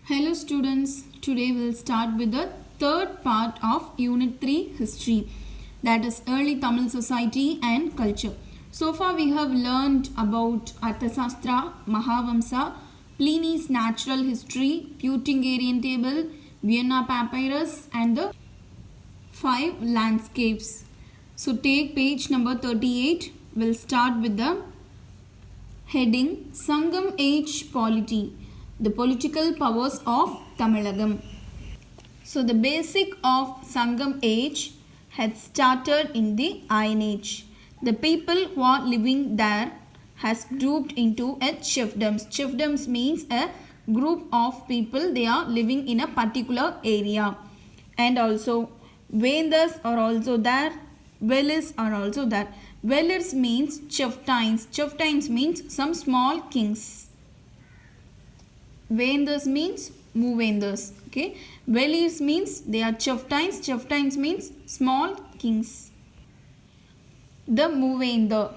Hello students, today we'll start with the third part of Unit 3 History, that is Early Tamil Society and Culture. So far we have learned about Arthasastra, Mahavamsa, Pliny's Natural History, Peutingerian Table, Vienna Papyrus and the 5 landscapes. So take page number 38, we'll start with the heading Sangam Age Polity. The political powers of Tamilagam. So the basic of Sangam age had started in the Iron Age. The people who are living there has grouped into a chiefdoms. Chiefdoms means a group of people, they are living in a particular area. And also Vendas are also there, Velis are also there. Velis means chieftains. Chieftains means some small kings. Vendas means Movendas. Okay. Velis means they are chieftains. Chieftains means small kings. The Movenda.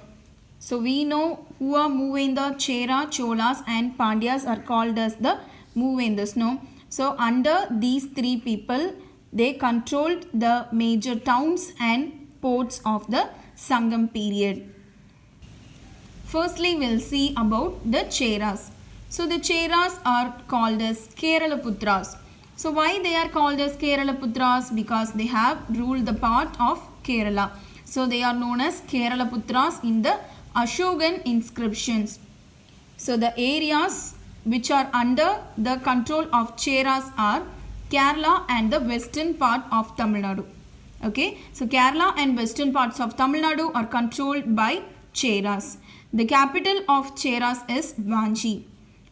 So we know who are Movenda, Chera, Cholas and Pandyas are called as the Movendas. No. So under these three people, they controlled the major towns and ports of the Sangam period. Firstly, we'll see about the Cheras. So the Cheras are called as Keralaputras. So why they are called as Keralaputras? Because they have ruled the part of Kerala. So they are known as Keralaputras in the Ashokan inscriptions. So the areas which are under the control of Cheras are Kerala and the western part of Tamil Nadu. Okay, so Kerala and western parts of Tamil Nadu are controlled by Cheras. The capital of Cheras is Vanchi.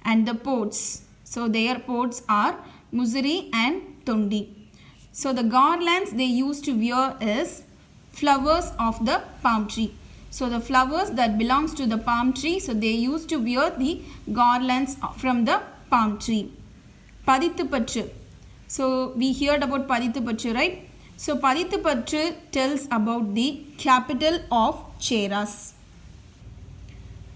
And the ports, so their ports are Musiri and Tondi. So the garlands they used to wear is flowers of the palm tree. So the flowers that belongs to the palm tree, so they used to wear the garlands from the palm tree. Padithupatru. So we heard about Padithupatru, right? So Padithupatru tells about the capital of Cheras.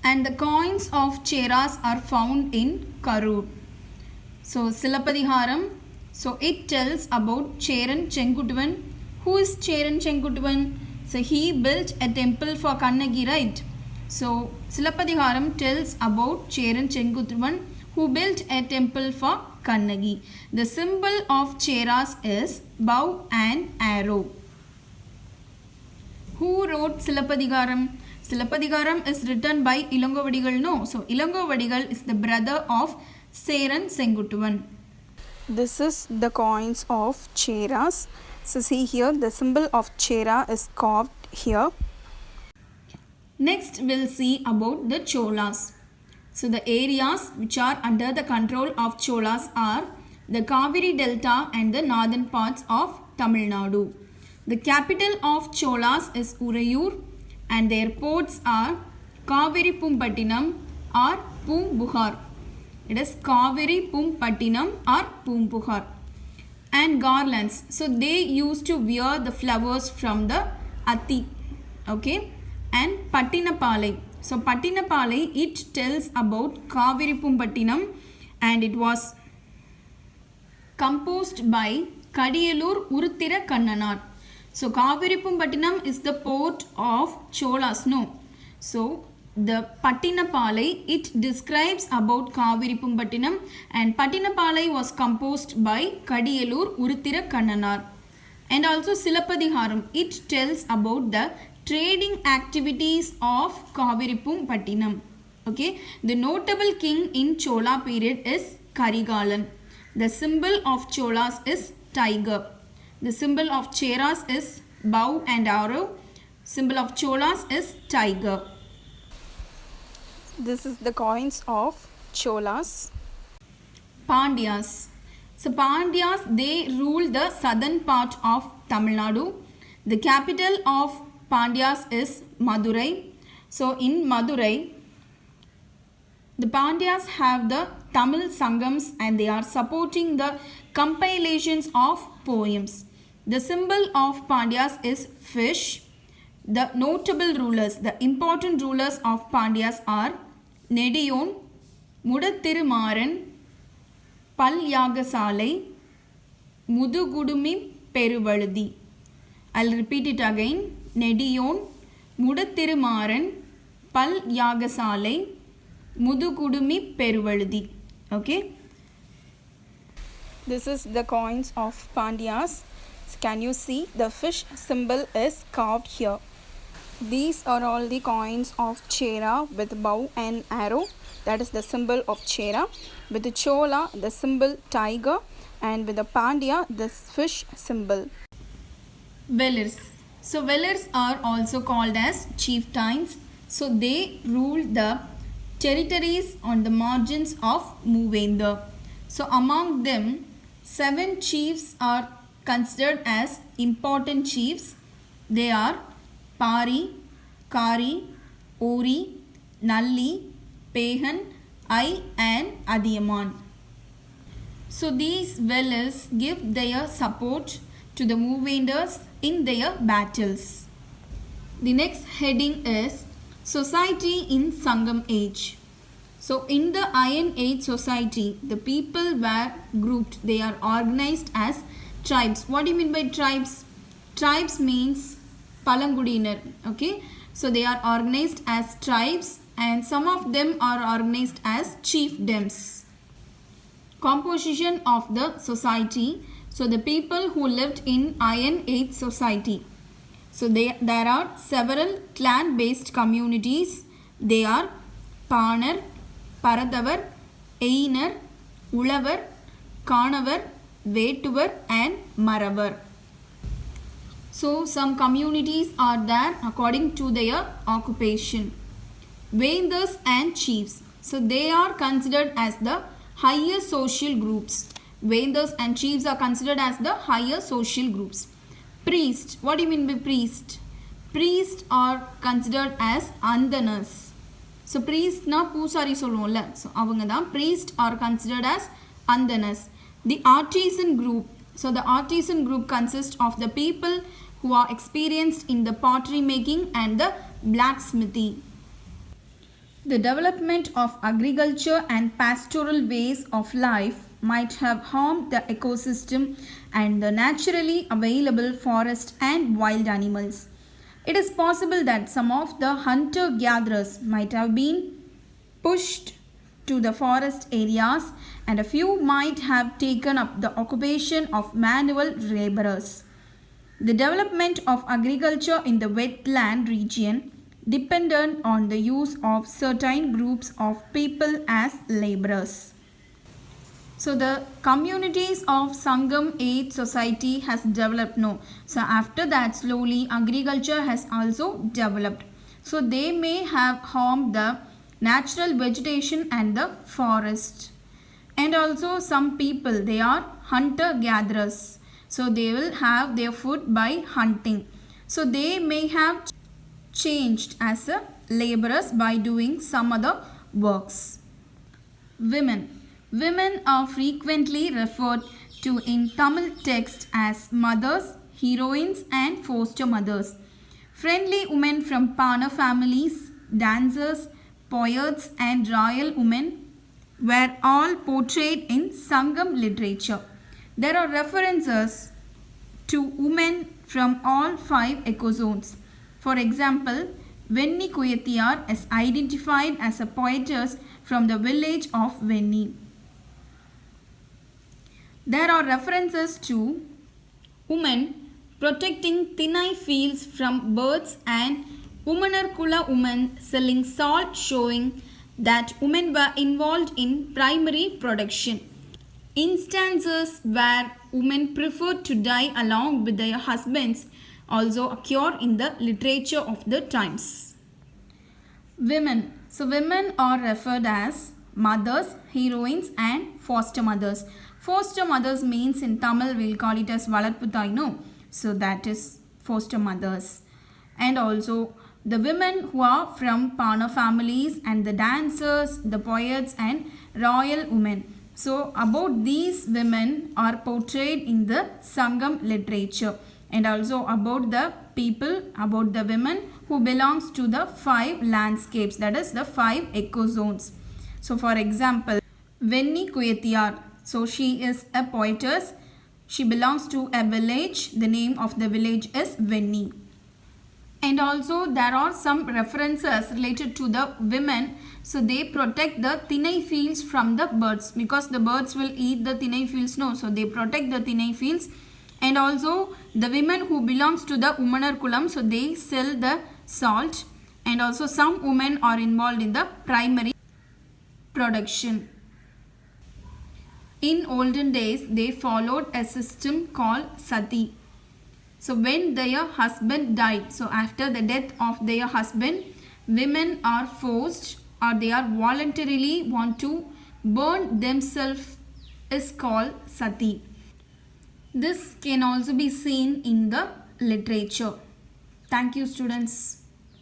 And the coins of Cheras are found in Karur. So Silappadiharam, so it tells about Cheran Chenkutuvan. Who is Cheran Chenkutuvan? So he built a temple for Kannagi, right? So Silappadiharam tells about Cheran Chenkutuvan who built a temple for Kannagi. The symbol of Cheras is bow and arrow. Who wrote Silappadiharam? Silappadiharam is written by Ilangovadigal. No. So Ilangovadigal is the brother of Seran Sengutuvan. This is the coins of Cheras. So see here the symbol of Chera is carved here. Next we'll see about the Cholas. So the areas which are under the control of Cholas are the Kaveri Delta and the northern parts of Tamil Nadu. The capital of Cholas is Urayur. And their ports are Kaveri Pumpattinam or Poompuhar. It is Kaveri Pumpattinam or Poompuhar. And garlands. So they used to wear the flowers from the Atti. Okay. And Pattinapalai. So Pattinapalai, it tells about Kaveri Pumpattinam and it was composed by Kadiyalur Uruthira Kannanar. So Kaveri Pumpattinam is the port of Cholas. No. So the Pattinapalai, it describes about Kaveri Pumpattinam and Pattinapalai was composed by Kadiyalur Uruthira Kannanar. And also Silappadiharam, it tells about the trading activities of Kaveri Pumpattinam. Okay. The notable king in Chola period is Karigalan. The symbol of Cholas is tiger. The symbol of Cheras is bow and arrow. Symbol of Cholas is tiger. This is the coins of Cholas. Pandyas. So Pandyas, they ruled the southern part of Tamil Nadu. The capital of Pandyas is Madurai. So in Madurai, the Pandyas have the Tamil Sangams and they are supporting the compilations of poems. The symbol of Pandyas is fish. The notable rulers, the important rulers of Pandyas are Nediyon, Mudattirumaran, பல் யாகசாலை Mudukudumi Peruvazhuthi. I'll repeat it again. Nediyon Mudathirumaran பல் யாகசாலை Mudukudumi Peruvazhuthi. Okay. This is the coins of Pandyas. Can you see the fish symbol is carved here? These are all the coins of Chera with bow and arrow. That is the symbol of Chera. With the Chola, the symbol tiger, and with the Pandya, this fish symbol. Velirs. So Velirs are also called as chieftains. So they ruled the territories on the margins of Moovendar. So among them, 7 chiefs are considered as important chiefs. They are Pari, Kari, Ori, Nalli, Pehan, I and Adiyaman. So these Velirs give their support to the Moovendars in their battles. The next heading is Society in Sangam Age. So in the Iron Age society, the people were grouped. They are organized as tribes. What do you mean by tribes? Tribes means Palangudinar. Okay. So they are organized as tribes and some of them are organized as chiefdoms. Composition of the society. So the people who lived in Iron Age society. So there are several clan-based communities. They are Panar, Paradavar, Einar, Ulavar, Kanavar, Vetuvar and Maravar. So some communities are there according to their occupation. Vendors and chiefs. So they are considered as the higher social groups. Vendors and chiefs are considered as the higher social groups. Priest. What do you mean by priest? Priests are considered as andanas. So priest na பூசாரி சொல்லுவோம்ல. So அவங்க தான் priest are considered as andanas. The artisan group. So the artisan group consists of the people who are experienced in the pottery making and the blacksmithy. The development of agriculture and pastoral ways of life might have harmed the ecosystem and the naturally available forest and wild animals. It is possible that some of the hunter-gatherers might have been pushed to the forest areas and a few might have taken up the occupation of manual laborers. The development of agriculture in the wetland region depended on the use of certain groups of people as laborers. So the communities of Sangam Age society has developed now. So after that slowly agriculture has also developed. So they may have harmed the natural vegetation and the forest. And also some people, they are hunter-gatherers. So they will have their food by hunting. So they may have changed as a laborers by doing some other works. Women. Women are frequently referred to in Tamil text as mothers, heroines and foster mothers. Friendly women from Pana families, dancers, poets and royal women were all portrayed in Sangam literature. There are references to women from all 5 ecozones. For example, Venni Kuyatiyar is identified as a poetess from the village of Venni. There are references to women protecting Thinai fields from birds and Umanarkula women selling salt, showing that women were involved in primary production. Instances where women preferred to die along with their husbands also occur in the literature of the times. Women. So women are referred as mothers, heroines and foster mothers. Foster mothers means in Tamil we'll call it as Valarputtai, no? So that is foster mothers. And also the women who are from Pana families and the dancers, the poets and royal women. So about these women are portrayed in the Sangam literature. And also about the people, about the women who belongs to the 5 landscapes, that is the 5 ecozones. So for example, Venni Kuyatiyar, So she is a poetess. She belongs to a village. The name of the village is Venni. And also there are some references related to the women. So they protect the thinai fields from the birds, because the birds will eat the thinai fields. No, so they protect the thinai fields. And also the women who belongs to the Umanar Kulam, so they sell the salt. And also some women are involved in the primary production. In olden days, they followed a system called sati. So when their husband died, so after the death of their husband, women are forced or they are voluntarily want to burn themselves is called sati. This can also be seen in the literature. Thank you, students.